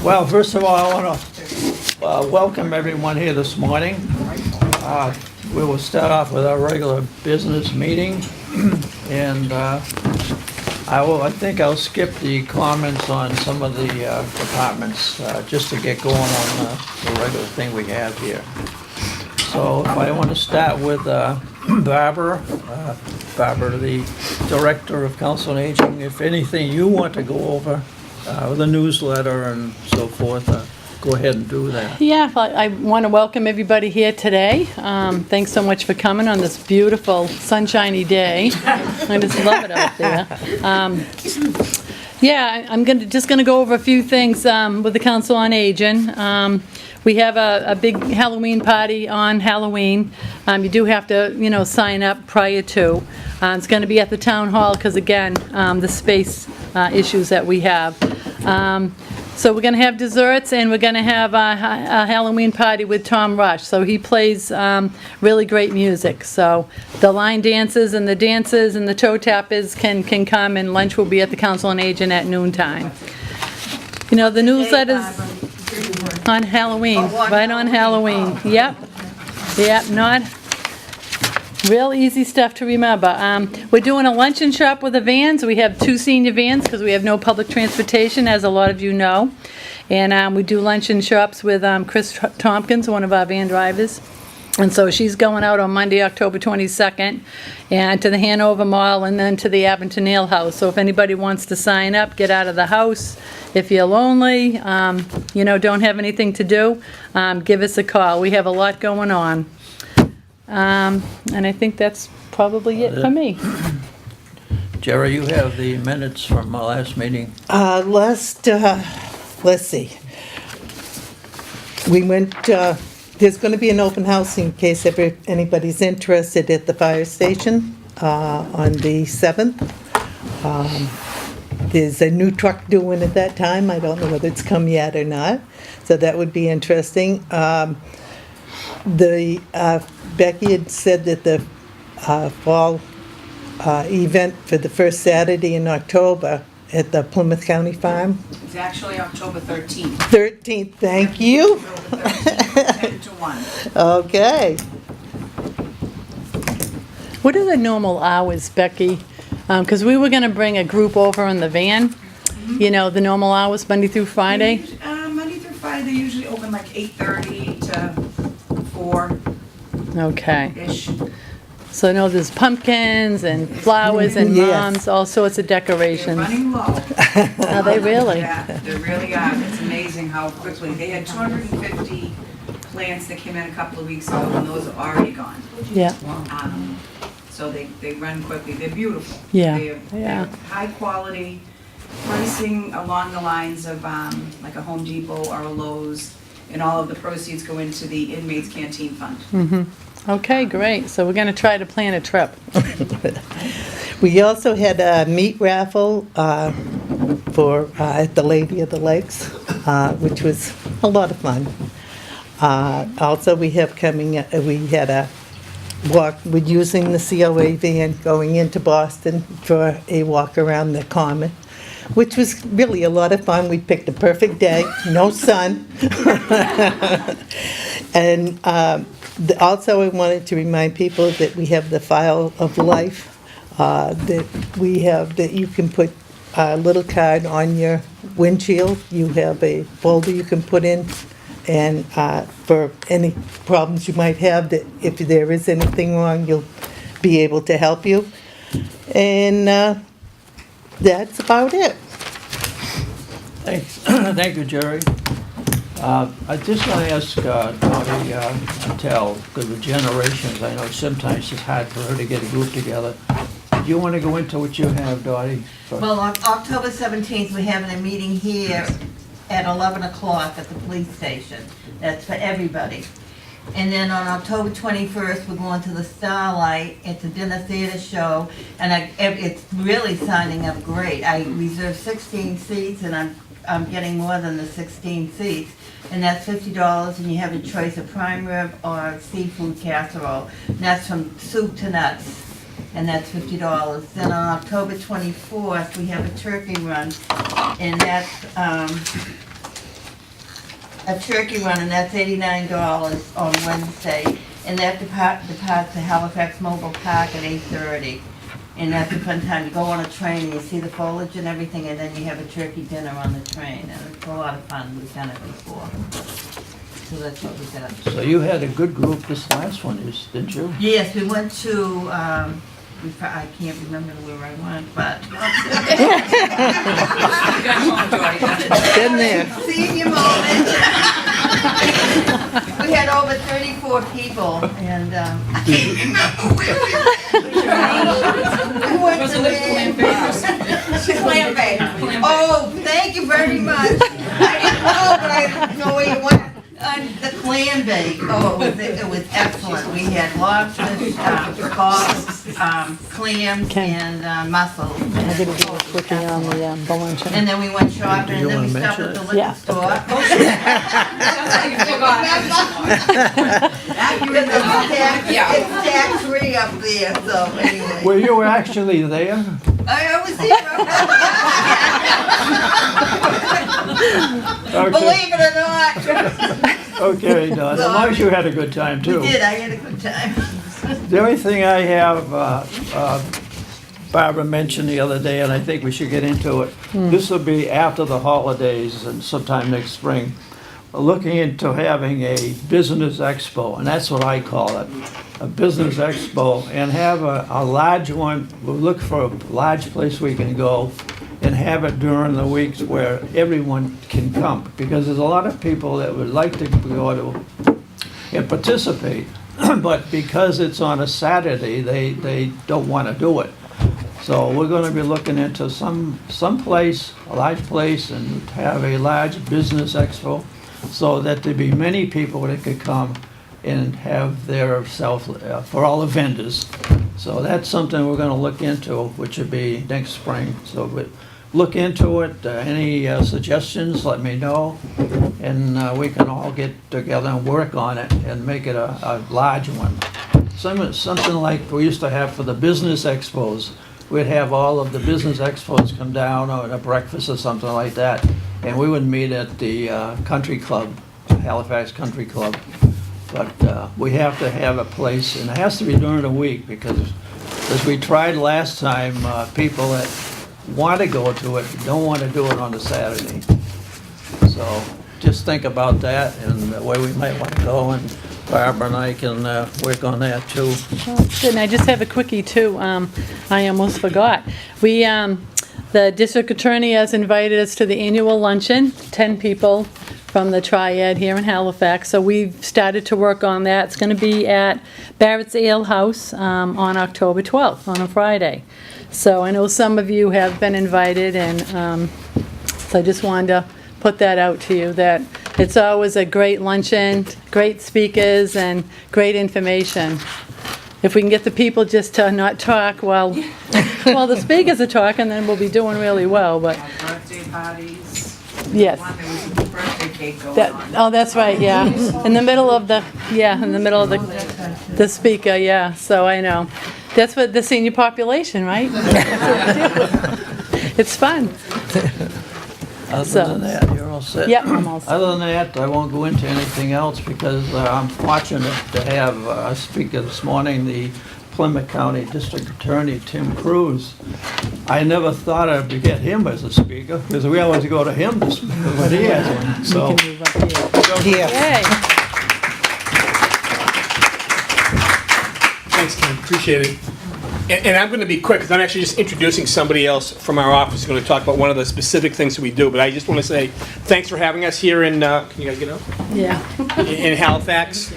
Well, first of all, I want to welcome everyone here this morning. We will start off with our regular business meeting, and I think I'll skip the comments on some of the departments just to get going on the regular thing we have here. So if I want to start with Barbara, the Director of Council on Aging, if anything you want to go over, the newsletter and so forth, go ahead and do that. Yeah, I want to welcome everybody here today. Thanks so much for coming on this beautiful sunshiny day. I just love it out there. I'm just going to go over a few things with the Council on Aging. We have a big Halloween party on Halloween. You do have to, sign up prior to. It's going to be at the town hall because, again, the space issues that we have. So we're going to have desserts, and we're going to have a Halloween party with Tom Rush. So he plays really great music. So the line dances and the dancers and the toe tappers can come, and lunch will be at the Council on Aging at noontime. The newsletters on Halloween, right on Halloween. Yep, not real easy stuff to remember. We're doing a luncheon shop with the vans. We have 2 senior vans because we have no public transportation, as a lot of you know. And we do luncheon shops with Chris Tompkins, one of our van drivers. And so she's going out on Monday, October 22nd, and to the Hanover Mall and then to the Abington Ale House. So if anybody wants to sign up, get out of the house. If you're lonely, don't have anything to do, give us a call. We have a lot going on. And I think that's probably it for me. Jerry, you have the minutes from our last meeting. Let's see. We went, there's going to be an open house in case anybody's interested at the fire station on the 7th. There's a new truck due in at that time. I don't know whether it's come yet or not. So that would be interesting. Becky had said that the fall event for the first Saturday in October at the Plymouth County Farm. It's actually October 13th. 13th, thank you. October 13th, 10 to 1. Okay. What are the normal hours, Becky? Because we were going to bring a group over in the van. The normal hours, Monday through Friday. Monday through Friday, they usually open like 8:30 to 4. Okay. So I know there's pumpkins and flowers and Yes. moms, all sorts of They're decorations. running low. Are they really? Yeah, they really are. It's amazing how quickly. They had 250 plants that came in a couple of weeks ago, and those are already gone. Yeah. So they run quickly. They're beautiful. Yeah, They're high quality, pricing along the lines of like a Home Depot or a Lowe's, and all of the proceeds go into the inmates canteen fund. Okay, great. So we're going to try to plan a trip. We also had a meat raffle for at the Lady of the Lakes, which was a lot of fun. Also, we had a walk, we're using the COA van going into Boston for a walk around the Common, which was really a lot of fun. We picked a perfect day, no sun. And also I wanted to remind people that we have the File of Life that we have, that you can put a little card on your windshield. You have a folder you can put in, and for any problems you might have, that if there is anything wrong, you'll be able to help you. And that's about it. Thanks. Thank you, Jerry. I just want to ask Dottie Tell, because the generations, I know sometimes it's hard for her to get a group together. Do you want to go into what you have, Dottie? Well, on October 17th, we're having a meeting here at 11 o'clock at the police station. That's for everybody. And then on October 21st, we're going to the Starlight. It's a dinner theater show, and it's really signing up great. I reserved 16 seats, and I'm getting more than the 16 seats. And that's $50, and you have a choice of prime rib or seafood casserole. And that's from soup to nuts, and that's $50. Then on October 24th, we have a turkey run, and that's a turkey run, and that's $89 on Wednesday. And that departs to Halifax Mobile Park at 8:30. And that's a fun time. You go on a train, and you see the foliage and everything, and then you have a turkey dinner on the train. And it's a lot of fun. We've done it before. So that's what we got. So you had a good group this last one, didn't you? Yes, we went to, I can't remember where I went, but. Been there. Senior moment. We had over 34 people, and, we went to Oh, thank you very much. I didn't know, but I know where you went. The clam bake, it was excellent. We had lobsters, squash, clams, Okay. and mussels. I'm gonna do a quickie on the luncheon. And then we went shopping, Do you and then we wanna stopped at mention the it? liquor Yeah. store. It's tax free up there, so anyway. Well, you were actually there? I was here. Okay. Believe it or not. Okay, Don, as long as you had a good time We too. did, I had a good time. The only thing I have, Barbara mentioned the other day, and I think we should get into it. This will be after the holidays and sometime next spring. We're looking into having a business expo, and that's what I call it, a business expo, and have a large one. We'll look for a large place we can go and have it during the weeks where everyone can come, because there's a lot of people that would like to go to and participate, but because it's on a Saturday, they don't want to do it. So we're going to be looking into some place, a large place, and have a large business expo, so that there'd be many people that could come and have their for all the vendors. So that's something we're going to look into, which would be next spring. So look into it. Any suggestions, let me know, and we can all get together and work on it and make it a large one. Something like we used to have for the business expos. We'd have all of the business expos come down on a breakfast or something like that, and we would meet at the country club, Halifax Country Club. But we have to have a place, and it has to be during the week, because as we tried last time, people that want to go to it don't want to do it on a Saturday. So just think about that and the way we might want to go, and Barbara and I can work on that too. Good, and I just have a quickie too. I almost forgot. The district attorney has invited us to the annual luncheon, 10 people from the Triad here in Halifax. So we've started to work on that. It's going to be at Barrett's Ale House on October 12th, on a Friday. So I know some of you have been invited, and so I just wanted to put that out to you, that it's always a great luncheon, great speakers, and great information. If we can get the people just to not talk while the speakers are talking, then we'll be doing really well, but Birthday parties. yes. There was a birthday cake going That, on. oh, that's right, yeah. In the middle of the speaker, yeah, so I know. That's what the senior population, right? It's fun. Other than that, you're all set? Yep, I'm all set. Other than that, I won't go into anything else, because I'm fortunate to have a speaker this morning, the Plymouth County District Attorney, Tim Cruz. I never thought I'd get him as a speaker, because we always go to him to speak when he has one, so. You can move up here. Here. Yay. Thanks, Ken, appreciate it. And I'm going to be quick, because I'm actually just introducing somebody else from our office who's going to talk about one of the specific things that we do. But I just want to say thanks for having us here in, can you guys get up? Yeah. In Halifax,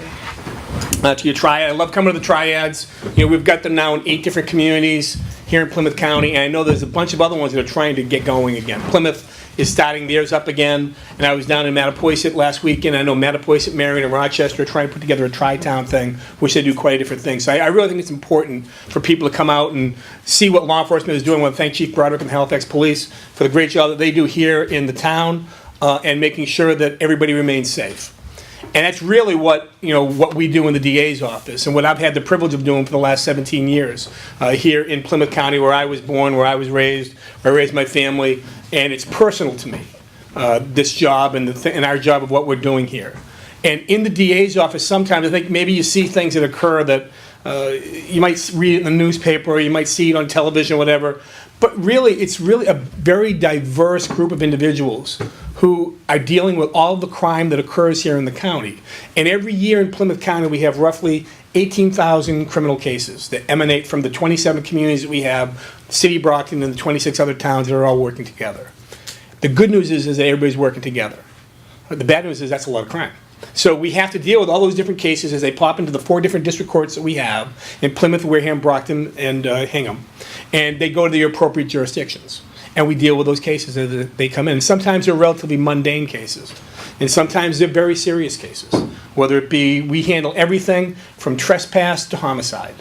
to your Triad. I love coming to the Triads. You know, we've got them now in 8 different communities here in Plymouth County, and I know there's a bunch of other ones that are trying to get going again. Plymouth is starting theirs up again, and I was down in Mattapoisett last weekend. I know Mattapoisett, Marion, and Rochester are trying to put together a tri-town thing, which they do quite a different things. So I really think it's important for people to come out and see what law enforcement is doing. I want to thank Chief Broderick and the Halifax Police for the great job that they do here in the town, and making sure that everybody remains safe. And that's really what we do in the DA's office, and what I've had the privilege of doing for the last 17 years here in Plymouth County, where I was born, where I was raised, where I raised my family, and it's personal to me. this job and our job of what we're doing here. And in the DA's office, sometimes I think maybe you see things that occur that you might read it in the newspaper, or you might see it on television, or whatever. But really, it's really a very diverse group of individuals who are dealing with all the crime that occurs here in the county. And every year in Plymouth County, we have roughly 18,000 criminal cases that emanate from the 27 communities that we have, City of Brockton and the 26 other towns that are all working together. The good news is that everybody's working together. The bad news is that's a lot of crime. So we have to deal with all those different cases as they pop into the 4 different district courts that we have in Plymouth, Wareham, Brockton, and Hingham. And they go to the appropriate jurisdictions. And we deal with those cases as they come in. And sometimes they're relatively mundane cases. And sometimes they're very serious cases. Whether it be, we handle everything from trespass to homicide.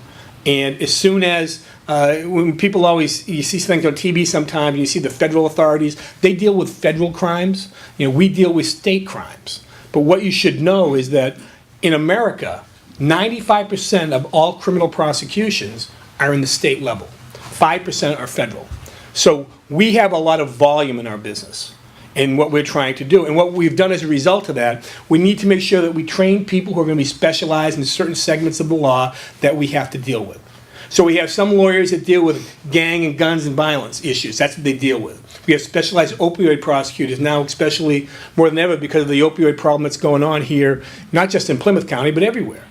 And as soon as, when people always, you see things on TV sometimes, and you see the federal authorities, they deal with federal crimes. We deal with state crimes. But what you should know is that in America, 95% of all criminal prosecutions are in the state level. 5% are federal. So we have a lot of volume in our business in what we're trying to do. And what we've done as a result of that, we need to make sure that we train people who are going to be specialized in certain segments of the law that we have to deal with. So we have some lawyers that deal with gang and guns and violence issues. That's what they deal with. We have specialized opioid prosecutors now, especially more than ever because of the opioid problem that's going on here, not just in Plymouth County, but everywhere.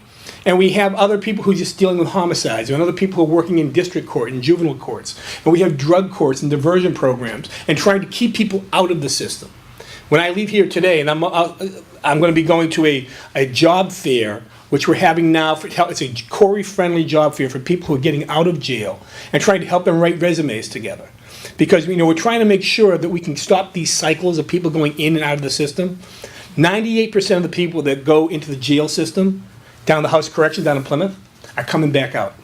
And we have other people who are just dealing with homicides, and other people who are working in district court and juvenile courts. And we have drug courts and diversion programs and trying to keep people out of the system. When I leave here today, and I'm going to be going to a job fair, which we're having now. It's a Corey-friendly job fair for people who are getting out of jail and trying to help them write resumes together. Because we're trying to make sure that we can stop these cycles of people going in and out of the system. 98% of the people that go into the jail system, down the House of Correction down in Plymouth, are coming back out.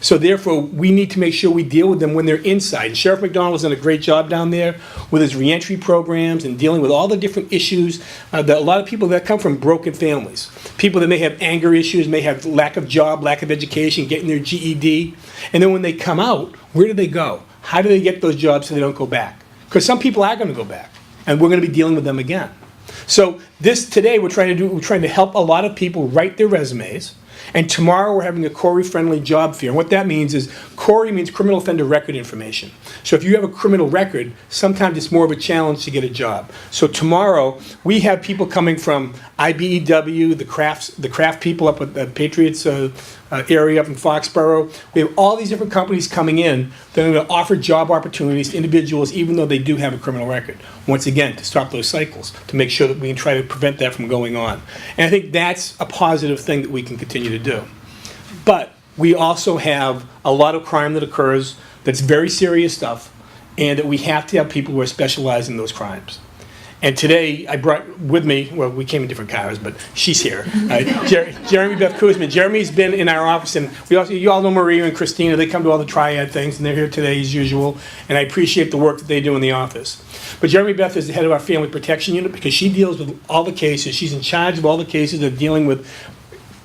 So therefore, we need to make sure we deal with them when they're inside. And Sheriff McDonald's done a great job down there with his reentry programs and dealing with all the different issues that a lot of people that come from broken families. People that may have anger issues, may have lack of job, lack of education, getting their GED. And then when they come out, where do they go? How do they get those jobs so they don't go back? Because some people are going to go back, and we're going to be dealing with them again. So today we're trying to help a lot of people write their resumes. And tomorrow we're having a Corey-friendly job fair. And what that means is, Corey means criminal offender record information. So if you have a criminal record, sometimes it's more of a challenge to get a job. So tomorrow we have people coming from IBEW, the craft people up at the Patriots area up in Foxborough. We have all these different companies coming in that are going to offer job opportunities to individuals even though they do have a criminal record. Once again, to stop those cycles, to make sure that we can try to prevent that from going on. And I think that's a positive thing that we can continue to do. But we also have a lot of crime that occurs that's very serious stuff, and that we have to have people who are specialized in those crimes. And today, I brought with me, well, we came in different cars, but she's here, Jeremy Beth Kuzman. Jeremy's been in our office, and you all know Maria and Christina. They come to all the Triad things, and they're here today as usual, and I appreciate the work that they do in the office. But Jeremy Beth is the head of our Family Protection Unit because she deals with all the cases. She's in charge of all the cases that are dealing with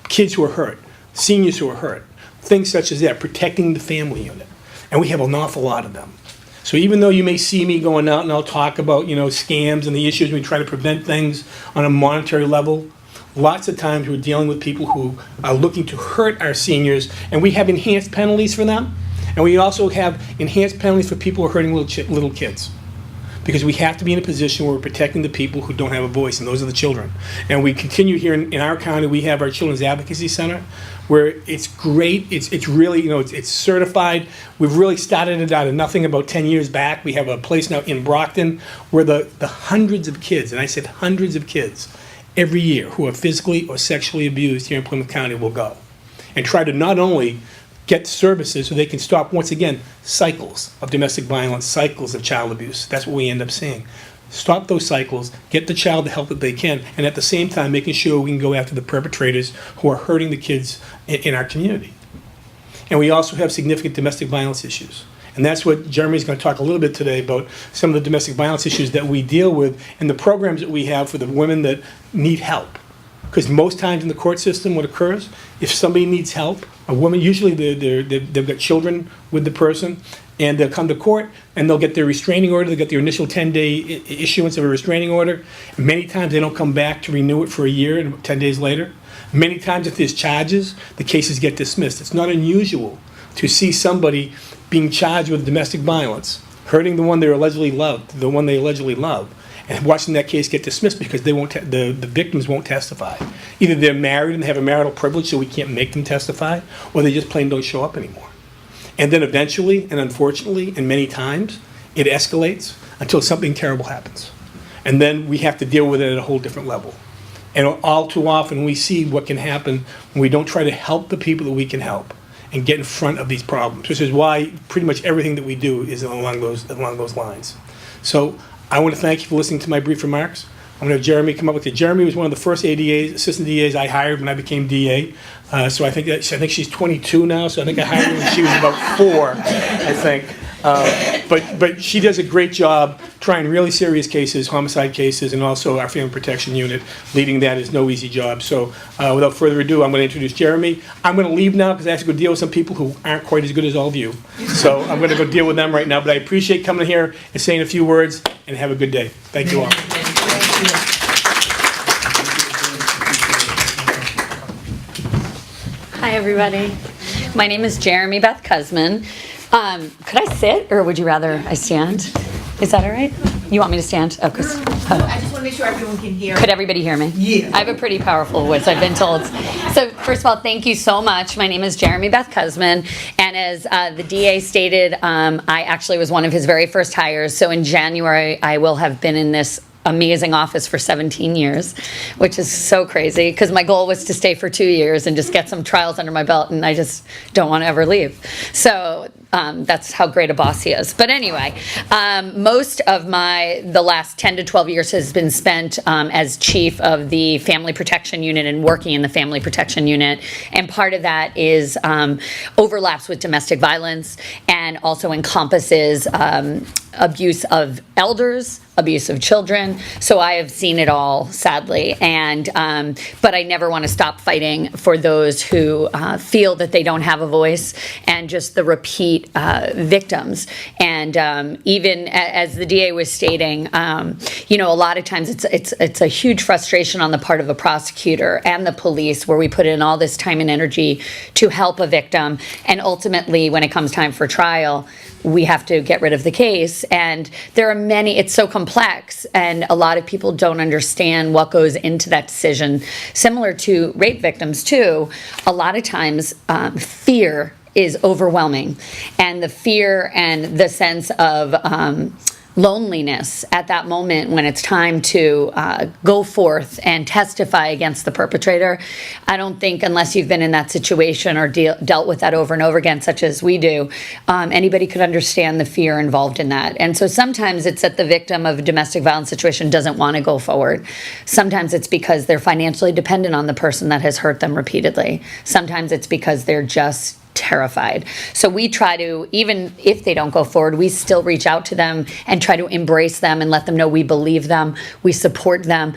kids who are hurt, seniors who are hurt, things such as that, protecting the family unit. And we have an awful lot of them. So even though you may see me going out and I'll talk about, scams and the issues, we try to prevent things on a monetary level, lots of times we're dealing with people who are looking to hurt our seniors, and we have enhanced penalties for them, and we also have enhanced penalties for people who are hurting little kids. Because we have to be in a position where we're protecting the people who don't have a voice, and those are the children. And we continue here in our county, we have our Children's Advocacy Center, where it's great, it's really, it's certified. We've really started it out of nothing about 10 years back. We have a place now in Brockton where the hundreds of kids, and I said hundreds of kids, every year who are physically or sexually abused here in Plymouth County will go. And try to not only get services so they can stop, once again, cycles of domestic violence, cycles of child abuse. That's what we end up seeing. Stop those cycles, get the child the help that they can, and at the same time making sure we can go after the perpetrators who are hurting the kids in our community. And we also have significant domestic violence issues. And that's what Jeremy's going to talk a little bit today about, some of the domestic violence issues that we deal with and the programs that we have for the women that need help. Because most times in the court system, what occurs, if somebody needs help, a woman, usually they've got children with the person, and they'll come to court, and they'll get their restraining order, they'll get their initial 10-day issuance of a restraining order. Many times, they don't come back to renew it for a year and 10 days later. Many times, if there's charges, the cases get dismissed. It's not unusual to see somebody being charged with domestic violence, hurting the one they allegedly loved, and watching that case get dismissed because they won't the victims won't testify. Either they're married and they have a marital privilege, so we can't make them testify, or they just plain don't show up anymore. And then eventually, and unfortunately, and many times, it escalates until something terrible happens. And then we have to deal with it at a whole different level. And all too often, we see what can happen when we don't try to help the people that we can help and get in front of these problems, which is why pretty much everything that we do is along those lines. So I want to thank you for listening to my brief remarks. I'm going to have Jeremy come up with it. Jeremy was one of the first ADAs, assistant DAs I hired when I became DA. So I think she's 22 now. So I think I hired her when she was about 4, I think. But she does a great job trying really serious cases, homicide cases, and also our family protection unit. Leading that is no easy job. So without further ado, I'm going to introduce Jeremy. I'm going to leave now because I have to go deal with some people who aren't quite as good as all of you. So I'm going to go deal with them right now. But I appreciate coming here and saying a few words, and have a good day. Thank you all. Hi, everybody. My name is Jeremy Beth Cusman. Could I sit, or would you rather I stand? Is that all right? You want me to stand? Oh, 'cause, I just want to make sure everyone can hear. could everybody hear me? Yeah. I have a pretty powerful voice, I've been told. So first of all, thank you so much. My name is Jeremy Beth Cusman, and as the DA stated, I actually was one of his very first hires. So in January, I will have been in this amazing office for 17 years, which is so crazy because my goal was to stay for 2 years and just get some trials under my belt, and I just don't want to ever leave. So that's how great a boss he is. But anyway, most of the last 10 to 12 years has been spent as chief of the family protection unit and working in the family protection unit. And part of that is overlaps with domestic violence and also encompasses abuse of elders, abuse of children. So I have seen it all, sadly. And but I never want to stop fighting for those who feel that they don't have a voice, and just the repeat victims. And even as the DA was stating, a lot of times it's a huge frustration on the part of a prosecutor and the police, where we put in all this time and energy to help a victim, and ultimately when it comes time for trial, we have to get rid of the case. And there are many, it's so complex, and a lot of people don't understand what goes into that decision. Similar to rape victims too, a lot of times fear is overwhelming, and the fear and the sense of loneliness at that moment when it's time to go forth and testify against the perpetrator. I don't think, unless you've been in that situation or dealt with that over and over again, such as we do, anybody could understand the fear involved in that. And so sometimes it's that the victim of a domestic violence situation doesn't want to go forward. Sometimes it's because they're financially dependent on the person that has hurt them repeatedly. Sometimes it's because they're just terrified. So we try to, even if they don't go forward, we still reach out to them and try to embrace them and let them know we believe them, we support them.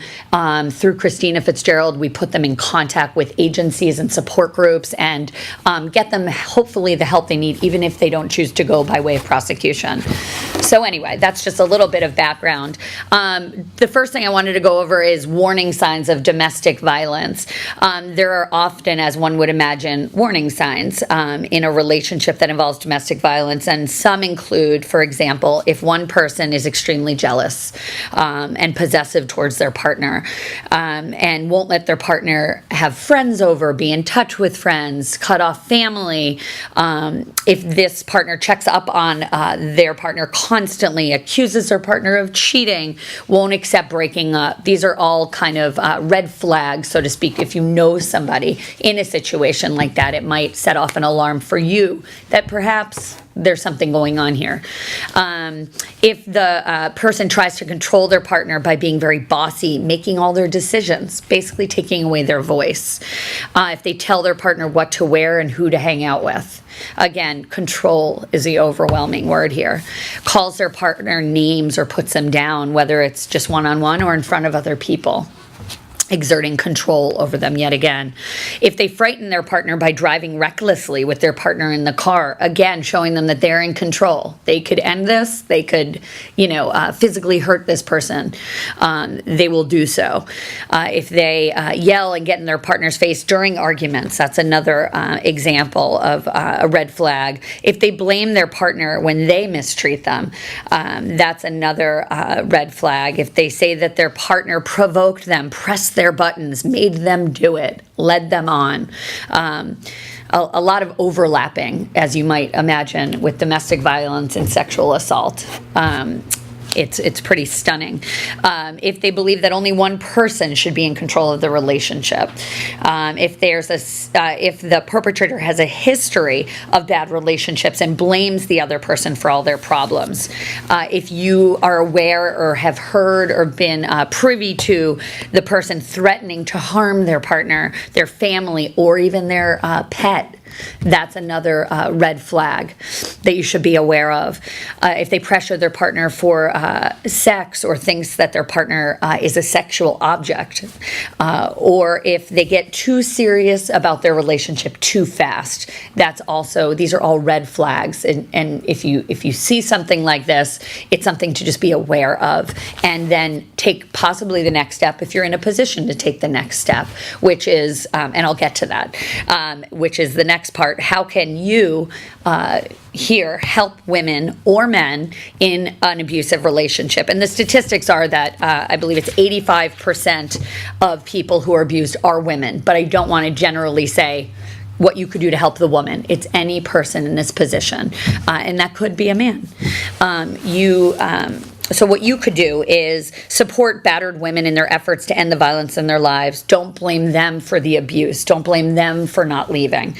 Through Christina Fitzgerald, we put them in contact with agencies and support groups, and get them hopefully the help they need, even if they don't choose to go by way of prosecution. So anyway, that's just a little bit of background. The first thing I wanted to go over is warning signs of domestic violence. There are often, as one would imagine, warning signs in a relationship that involves domestic violence, and some include, for example, if one person is extremely jealous and possessive towards their partner, and won't let their partner have friends over, be in touch with friends, cut off family. If this partner checks up on their partner constantly, accuses their partner of cheating, won't accept breaking up. These are all kind of red flags, so to speak. If you know somebody in a situation like that, it might set off an alarm for you that perhaps there's something going on here. If the person tries to control their partner by being very bossy, making all their decisions, basically taking away their voice. If they tell their partner what to wear and who to hang out with. Again, control is the overwhelming word here. Calls their partner names or puts them down, whether it's just one-on-one or in front of other people. exerting control over them yet again. If they frighten their partner by driving recklessly with their partner in the car, again, showing them that they're in control. They could end this, they could, physically hurt this person. They will do so. If they yell and get in their partner's face during arguments, that's another example of a red flag. If they blame their partner when they mistreat them, that's another red flag. If they say that their partner provoked them, pressed their buttons, made them do it, led them on. A lot of overlapping, as you might imagine, with domestic violence and sexual assault. It's pretty stunning. If they believe that only one person should be in control of the relationship, if the perpetrator has a history of bad relationships and blames the other person for all their problems, if you are aware or have heard or been privy to the person threatening to harm their partner, their family, or even their pet, that's another red flag that you should be aware of. If they pressure their partner for sex or thinks that their partner is a sexual object, or if they get too serious about their relationship too fast, these are all red flags. And if you see something like this, it's something to just be aware of, and then take possibly the next step if you're in a position to take the next step, which is, and I'll get to that, which is the next part. How can you here help women or men in an abusive relationship? And the statistics are that I believe it's 85% of people who are abused are women, but I don't want to generally say what you could do to help the woman. It's any person in this position, and that could be a man. So what you could do is support battered women in their efforts to end the violence in their lives. Don't blame them for the abuse. Don't blame them for not leaving.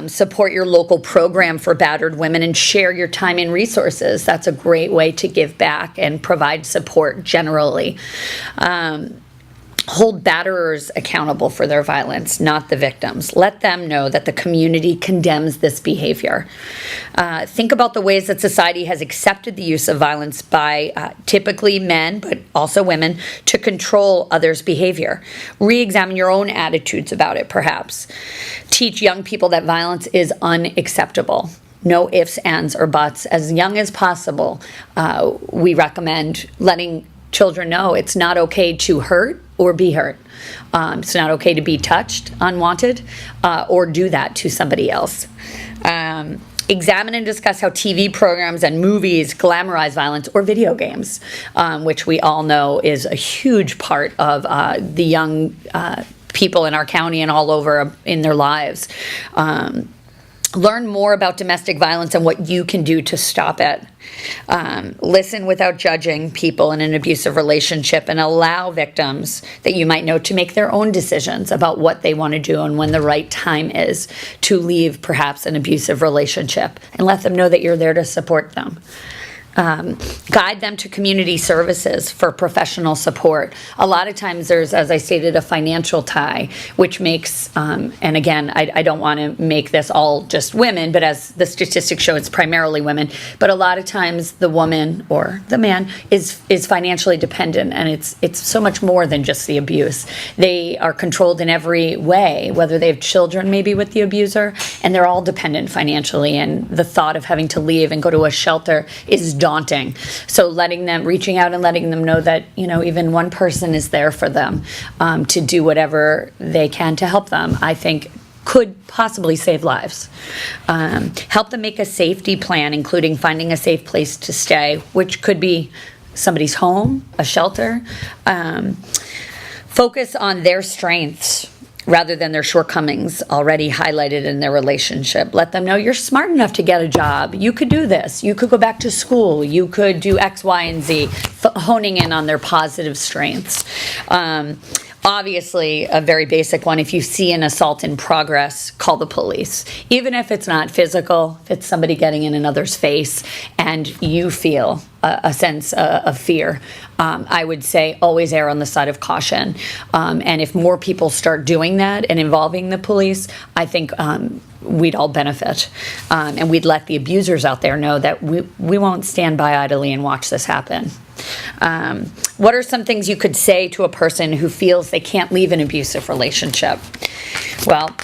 Support your local program for battered women and share your time and resources. That's a great way to give back and provide support generally. Hold batterers accountable for their violence, not the victims. Let them know that the community condemns this behavior. Think about the ways that society has accepted the use of violence by typically men, but also women, to control others' behavior. Re-examine your own attitudes about it, perhaps. Teach young people that violence is unacceptable. No ifs, ands, or buts. As young as possible, we recommend letting children know it's not okay to hurt or be hurt. It's not okay to be touched unwanted or do that to somebody else. Examine and discuss how TV programs and movies glamorize violence, or video games, which we all know is a huge part of the young people in our county and all over in their lives. Learn more about domestic violence and what you can do to stop it. Listen without judging people in an abusive relationship, and allow victims that you might know to make their own decisions about what they want to do and when the right time is to leave perhaps an abusive relationship, and let them know that you're there to support them. Guide them to community services for professional support. A lot of times there's, as I stated, a financial tie, which makes, and again, I don't want to make this all just women, but as the statistics show, it's primarily women. But a lot of times the woman or the man is financially dependent, and it's so much more than just the abuse. They are controlled in every way, whether they have children maybe with the abuser, and they're all dependent financially, and the thought of having to leave and go to a shelter is daunting. So reaching out and letting them know that, even one person is there for them to do whatever they can to help them, I think could possibly save lives. Help them make a safety plan, including finding a safe place to stay, which could be somebody's home, a shelter. Focus on their strengths rather than their shortcomings already highlighted in their relationship. Let them know you're smart enough to get a job. You could do this. You could go back to school. You could do X, Y, and Z, honing in on their positive strengths. Obviously, a very basic one, if you see an assault in progress, call the police. Even if it's not physical, if it's somebody getting in another's face and you feel a sense of fear, I would say always err on the side of caution. And if more people start doing that and involving the police, I think we'd all benefit. And we'd let the abusers out there know that we won't stand by idly and watch this happen. What are some things you could say to a person who feels they can't leave an abusive relationship? Well,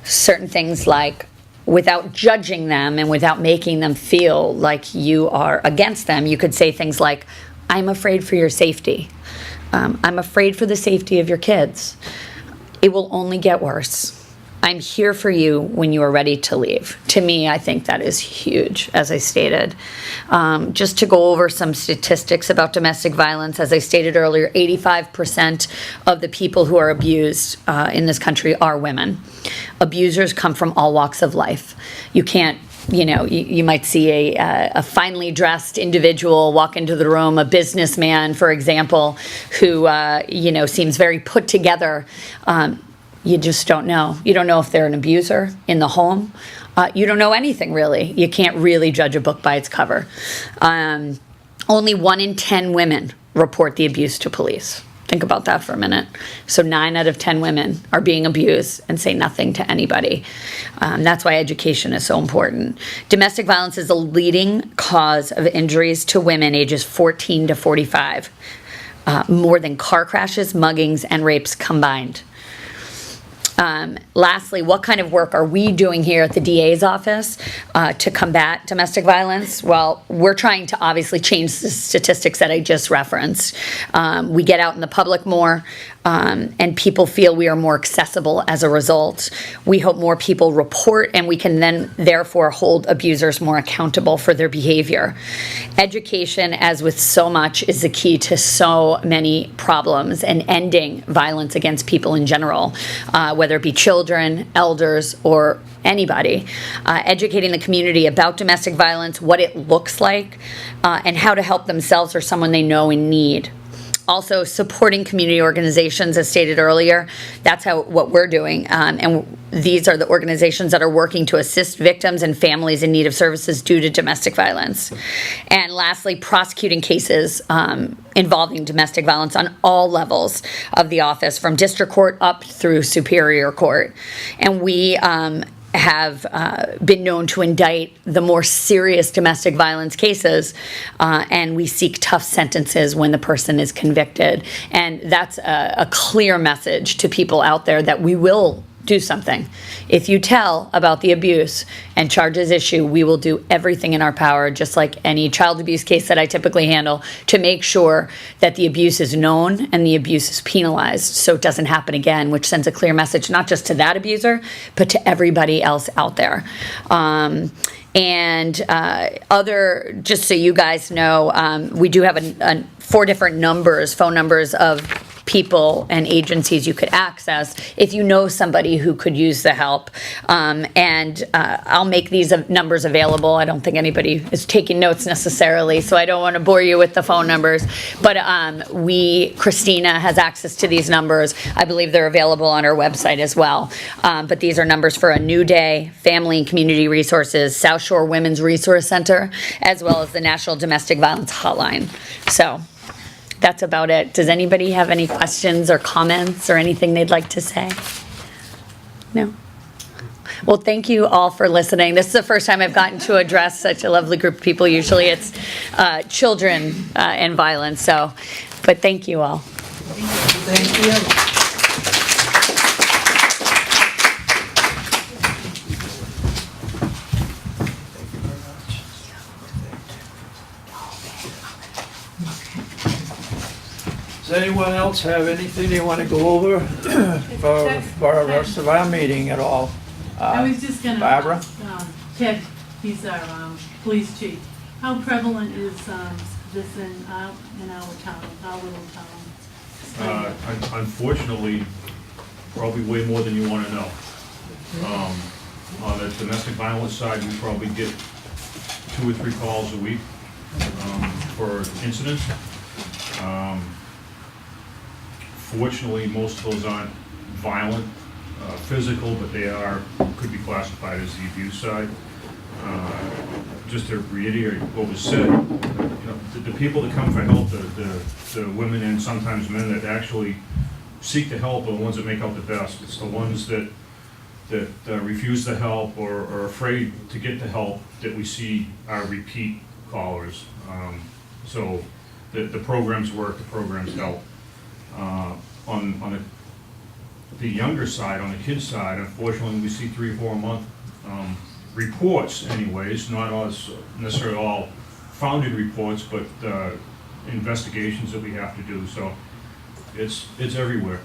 certain things like, without judging them and without making them feel like you are against them, you could say things like, I'm afraid for your safety. I'm afraid for the safety of your kids. It will only get worse. I'm here for you when you are ready to leave. To me, I think that is huge, as I stated. Just to go over some statistics about domestic violence, as I stated earlier, 85% of the people who are abused in this country are women. Abusers come from all walks of life. You can't, you might see a finely dressed individual walk into the room, a businessman, for example, who, seems very put together. You just don't know. You don't know if they're an abuser in the home. You don't know anything, really. You can't really judge a book by its cover. Only 1 in 10 women report the abuse to police. Think about that for a minute. So 9 out of 10 women are being abused and say nothing to anybody. That's why education is so important. Domestic violence is the leading cause of injuries to women ages 14 to 45, more than car crashes, muggings, and rapes combined. Lastly, what kind of work are we doing here at the DA's office to combat domestic violence? Well, we're trying to obviously change the statistics that I just referenced. We get out in the public more, and people feel we are more accessible as a result. We hope more people report, and we can then therefore hold abusers more accountable for their behavior. Education, as with so much, is the key to so many problems and ending violence against people in general, whether it be children, elders, or anybody. Educating the community about domestic violence, what it looks like, and how to help themselves or someone they know in need. Also, supporting community organizations, as stated earlier, that's what we're doing. And these are the organizations that are working to assist victims and families in need of services due to domestic violence. And lastly, prosecuting cases involving domestic violence on all levels of the office, from district court up through superior court. And we have been known to indict the more serious domestic violence cases, and we seek tough sentences when the person is convicted. And that's a clear message to people out there that we will do something. If you tell about the abuse and charges issue, we will do everything in our power, just like any child abuse case that I typically handle, to make sure that the abuse is known and the abuse is penalized so it doesn't happen again, which sends a clear message not just to that abuser, but to everybody else out there. Just so you guys know, we do have 4 different phone numbers of people and agencies you could access if you know somebody who could use the help. I'll make these numbers available. I don't think anybody is taking notes necessarily, so I don't want to bore you with the phone numbers. But Christina has access to these numbers. I believe they're available on our website as well. But these are numbers for A New Day, Family and Community Resources, South Shore Women's Resource Center, as well as the National Domestic Violence Hotline. So that's about it. Does anybody have any questions or comments or anything they'd like to say? No? Well, thank you all for listening. This is the first time I've gotten to address such a lovely group of people. Usually it's children and violence, but thank you all. Thank you. Does anyone else have anything they want to go over for the rest of our meeting at all? I was just gonna. Barbara? Ted, he's our police chief. How prevalent is this in our town, our little town? Unfortunately, probably way more than you want to know. On the domestic violence side, we probably get 2 or 3 calls a week for incidents. Fortunately, most of those aren't violent, physical, but they could be classified as the abuse side. Just to reiterate what was said, the people that come for help, the women and sometimes men that actually seek the help are the ones that make out the best. It's the ones that refuse the help or are afraid to get the help that we see are repeat callers. So the programs work, the programs help. On the younger side, on the kids' side, unfortunately, we see 3 or 4 a month reports anyways, not as necessarily all founded reports, but investigations that we have to do, so it's everywhere.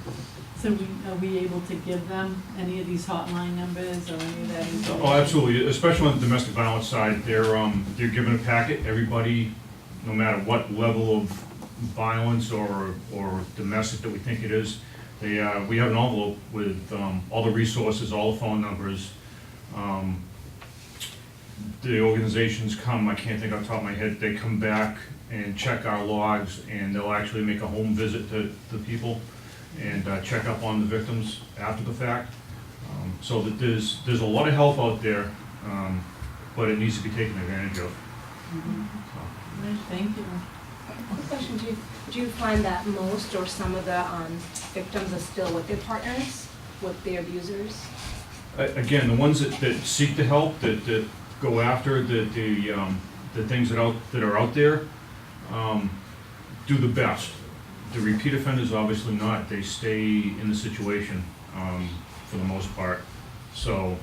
So are we able to give them any of these hotline numbers or any of that information? Oh, absolutely, especially on the domestic violence side, they're given a packet, everybody, no matter what level of violence or domestic that we think it is, we have an envelope with all the resources, all the phone numbers. The organizations come, I can't think off the top of my head, they come back and check our logs, and they'll actually make a home visit to the people and check up on the victims after the fact. So that there's a lot of help out there, but it needs to be taken advantage of. Thank you. Quick question, do you find that most or some of the victims are still with their partners, with their abusers? Again, the ones that seek the help, that go after the things that are out there, do the best. The repeat offenders, obviously not. They stay in the situation for the most part. So,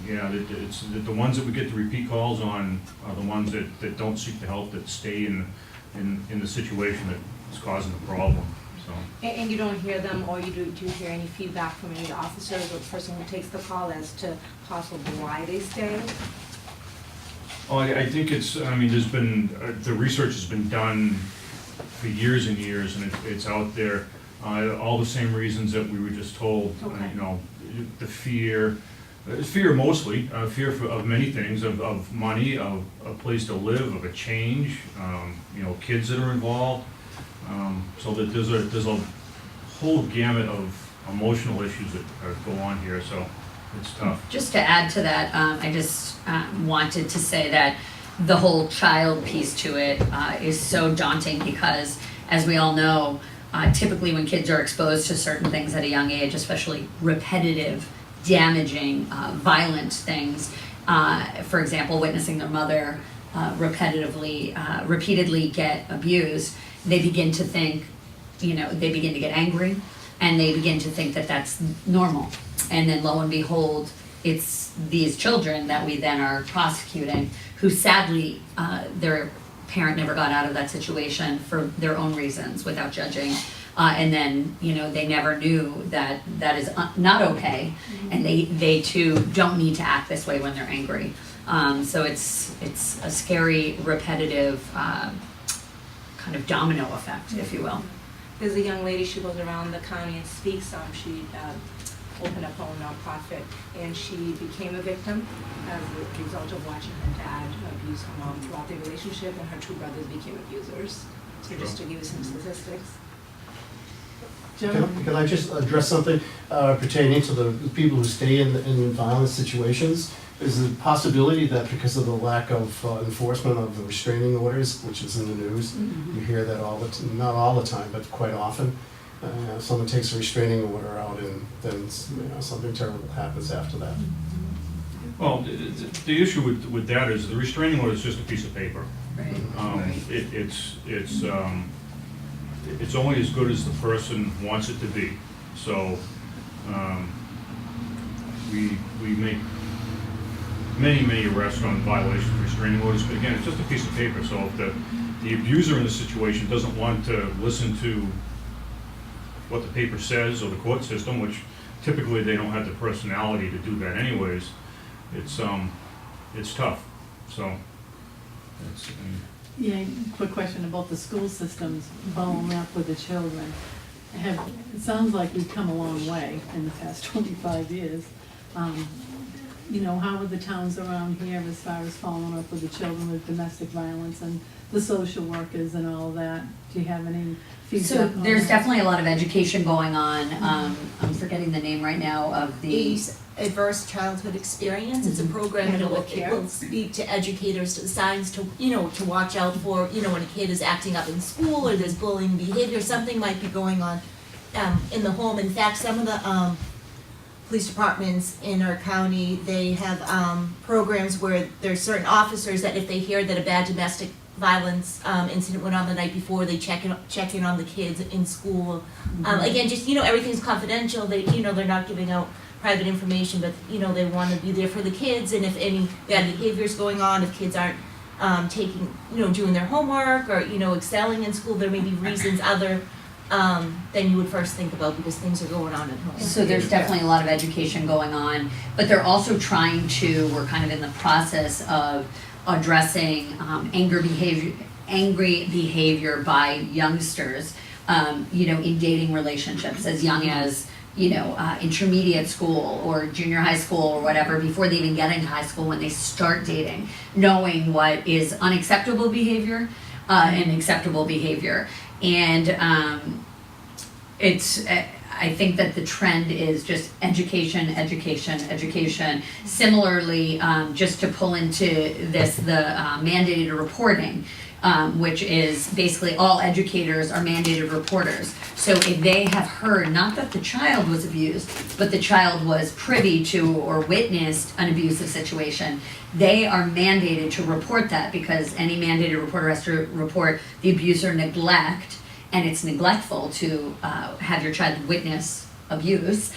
yeah, it's the ones that we get the repeat calls on are the ones that don't seek the help, that stay in the situation that's causing the problem. So. And you don't hear them, or do you hear any feedback from any of the officers or the person who takes the call as to possibly why they stay? Oh, I think there's been, the research has been done for years and years, and it's out there. All the same reasons that we were just told, Okay. The fear mostly, fear of many things, of money, of a place to live, of a change, kids that are involved. So that there's a whole gamut of emotional issues that go on here, so it's tough. Just to add to that, I just wanted to say that the whole child piece to it is so daunting because, as we all know, typically when kids are exposed to certain things at a young age, especially repetitive, damaging, violent things, for example, witnessing their mother repeatedly get abused, they begin to think, they begin to get angry, and they begin to think that that's normal. And then lo and behold, it's these children that we then are prosecuting who sadly, their parent never got out of that situation for their own reasons without judging. And then, they never knew that that is not okay. And they too don't need to act this way when they're angry. So it's a scary, repetitive kind of domino effect, if you will. There's a young lady, she goes around the county and speaks. She opened up her own nonprofit, and she became a victim as a result of watching her dad abuse her mom throughout their relationship, and her 2 brothers became abusers. So just to give you some statistics. Can I just address something pertaining to the people who stay in violent situations? Is the possibility that because of the lack of enforcement of the restraining orders, which is in the news, you hear that not all the time, but quite often, someone takes a restraining order out and then something terrible happens after that? Well, the issue with that is the restraining order is just a piece of paper. Right. It's only as good as the person wants it to be. So we make many arrests on violation of restraining orders, but again, it's just a piece of paper. So if the abuser in the situation doesn't want to listen to what the paper says or the court system, which typically they don't have the personality to do that anyways, it's tough. So Yeah, quick question about the school systems following up with the children. It sounds like we've come a long way in the past 25 years. How are the towns around here as far as following up with the children with domestic violence and the social workers and all that? Do you have any feedback So on there's that? definitely a lot of education going on. I'm forgetting the name right now of the. Adverse Childhood Experience. It's a program that will speak to educators, to the signs to watch out for, when a kid is acting up in school or there's bullying behavior, something might be going on in the home. In fact, some of the police departments in our county, they have programs where there's certain officers that if they hear that a bad domestic violence incident went on the night before. They check in on the kids in school. Again, just, everything's confidential. They, they're not giving out private information, but, they want to be there for the kids. And if any bad behavior is going on, if kids aren't doing their homework or, excelling in school, there may be reasons other than you would first think about because things are going on at home. So there's definitely a lot of education going on, but they're also we're kind of in the process of addressing angry behavior by youngsters, in dating relationships as young as, intermediate school or junior high school or whatever, before they even get into high school, when they start dating, knowing what is unacceptable behavior and acceptable behavior. And I think that the trend is just education. Similarly, just to pull into this, the mandated reporting, which is basically all educators are mandated reporters. So if they have heard, not that the child was abused, but the child was privy to or witnessed an abusive situation, they are mandated to report that, because any mandated reporter has to report the abuse or neglect, and it's neglectful to have your child witness abuse.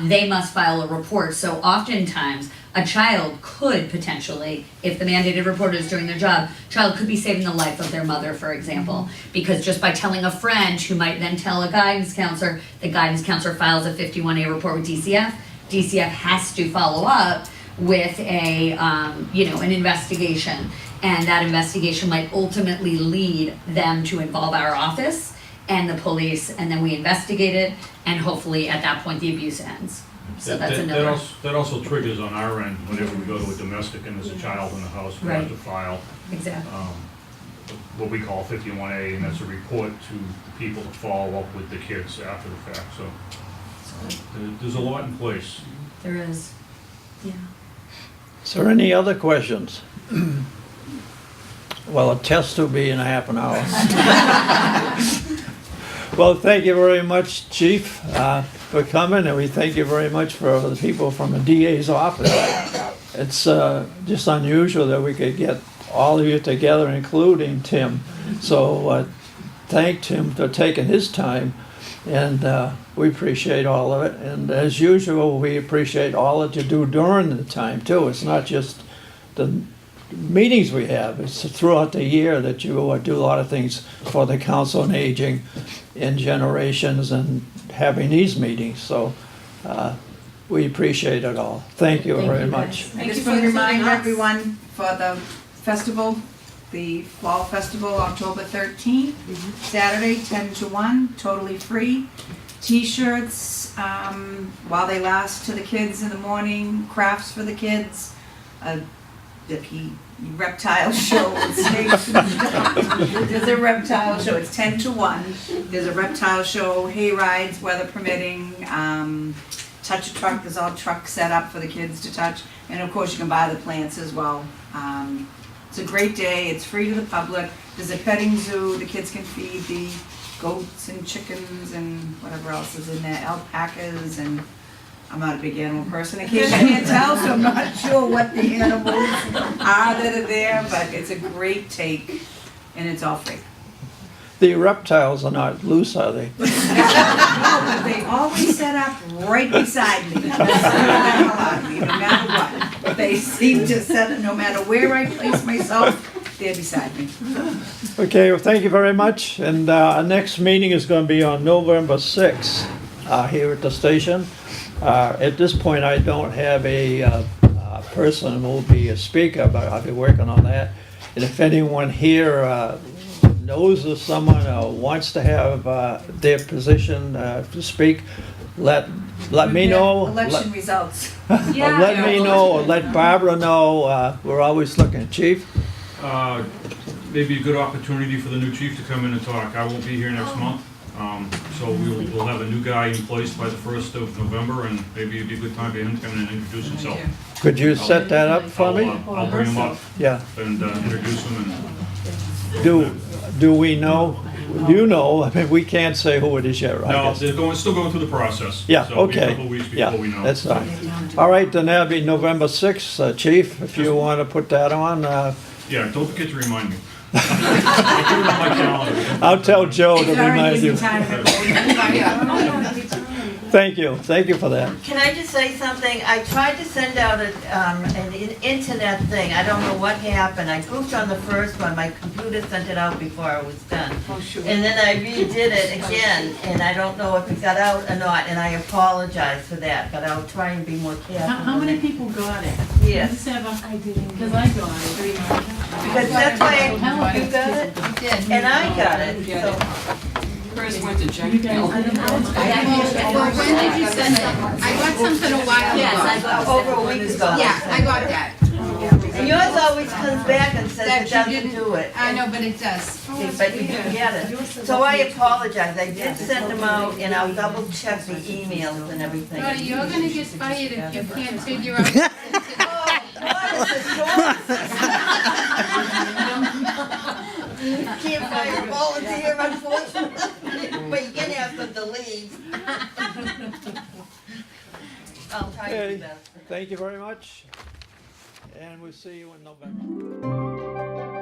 They must file a report. So oftentimes a child could potentially, if the mandated reporter is doing their job, child could be saving the life of their mother, for example, because just by telling a friend who might then tell a guidance counselor, the guidance counselor files a 51A report with DCF. DCF has to follow up with an investigation, and that investigation might ultimately lead them to involve our office and the police, and then we investigate it, and hopefully at that point the abuse ends. So that's another. That also triggers on our end whenever we go to a domestic and there's a child in the house, we have to file Exactly. what we call 51A, and that's a report to the people to follow up with the kids after the fact. So there's a lot in place. There is. Yeah. Is there any other questions? Well, a test will be in a half an hour. Well, thank you very much, Chief, for coming, and we thank you very much for the people from the DA's office. It's just unusual that we could get all of you together, including Tim. So thank Tim for taking his time, and we appreciate all of it. And as usual, we appreciate all that you do during the time, too. It's not just the meetings we have, it's throughout the year that you do a lot of things for the Council on Aging in generations and having these meetings. So we appreciate it all. Thank you very much. I just want to remind everyone for the festival, the Fall Festival, October 13th, Saturday, 10 to 1, totally free. T-shirts while they last to the kids in the morning, crafts for the kids, the reptile show with snakes and stuff. There's a reptile show, it's 10 to 1. There's a reptile show, hay rides, weather permitting, touch a truck, there's all trucks set up for the kids to touch. And of course you can buy the plants as well. It's a great day, it's free to the public. There's a petting zoo, the kids can feed the goats and chickens and whatever else is in there, alpacas, and I'm not a big animal person, in case you can't tell, so I'm not sure what the animals are that are there, but it's a great take, and it's all free. The reptiles are not loose, are they? No, but they always set up right beside me. No matter what. They seem to set it, no matter where I place myself, they're beside me. Okay, well, thank you very much. And our next meeting is going to be on November 6th here at the station. At this point, I don't have a person who will be a speaker, but I'll be working on that. And if anyone here knows of someone or wants to have their position to speak, let me know. Election results. Let me know, or let Barbara know. We're always looking. Chief? Maybe a good opportunity for the new chief to come in and talk. I won't be here next month. So we'll have a new guy in place by the 1st of November, and maybe it'd be a good time for him to come in and introduce himself. Could you set that up for me? I'll bring him up Yeah. and introduce him. Do we know? You know, I mean, we can't say who it is yet, right? No, they're still going through the process. Yeah, So it'll be a okay. couple of weeks Yeah, before we know. that's fine. All right, then that'll be November 6th, Chief, if you want to put that on. Yeah, don't forget to remind me. I'll put it on my calendar. I'll tell Joe to It's already remind given you. you time to Thank you for that. Can I just say something? I tried to send out an internet thing. I don't know what happened. I goofed on the first one. My computer sent it out before I was done. Oh, sure. And then I redid it again, and I don't know if it got out or not, and I apologize for that, but I'll try and be more careful. How many people got it? Yes, I didn't. Because I got it. because that's why you got it, Did. and I got it, so. First went to junk You guys, mail. I don't know. Well, when did you send it? I got something a while ago. Yes, I got over a week ago. Yeah, I got that. And yours always comes back and says That it you doesn't didn't- do it. I know, but it does. But you do get it. So I apologize. I did send them out, and I'll double check the emails and everything. But you're gonna get fired if you can't figure out. Can't fire a volunteer, unfortunately, but you can have them to leave. I'll try to do Okay, that. thank you very much. And we'll see you in November.